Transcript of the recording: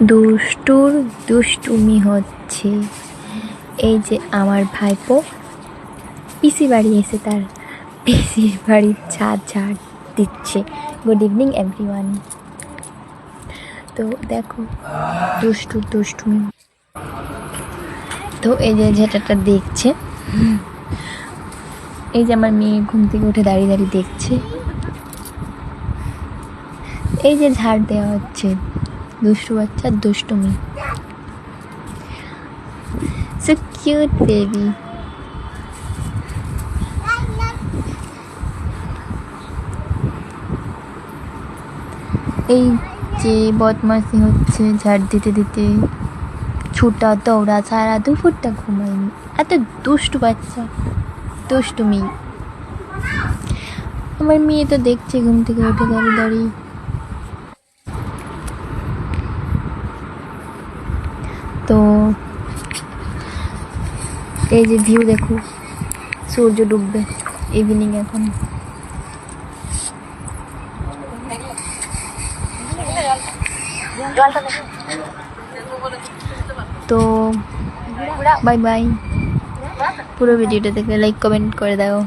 দুষ্টুর দুষ্টুমি হচ্ছে। এই যে আমার ভাইপো পিসি বাড়ি এসে তার পিসির বাড়ির ছাদ ঝাড় দিচ্ছে। Good evening everyone. তো দেখো দুষ্টুর দুষ্টুমি। তো এই যে যেটাটা দেখছে, এই যে আমার মেয়ে ঘুম থেকে উঠে দাঁড়িয়ে দাঁড়িয়ে দেখছে। এই যে ঝাড় দেওয়া হচ্ছে, দুষ্টু বাচ্চার দুষ্টুমি। So cute baby. এই যে বদমাশি হচ্ছে ঝাড় দিতে দিতে, ছুটা দৌড়া, সারা দুপুরটা ঘুমায়নি। এত দুষ্টু বাচ্চা, দুষ্টুমি। আমার মেয়ে তো দেখছে ঘুম থেকে উঠে দাঁড়িয়ে দাঁড়িয়ে। তো এই যে ভিউ দেখো, সূর্য ডুববে, ইভিনিং এখন। তো বাই বাই। পুরো ভিডিওটা দেখে লাইক কমেন্ট করে দাও।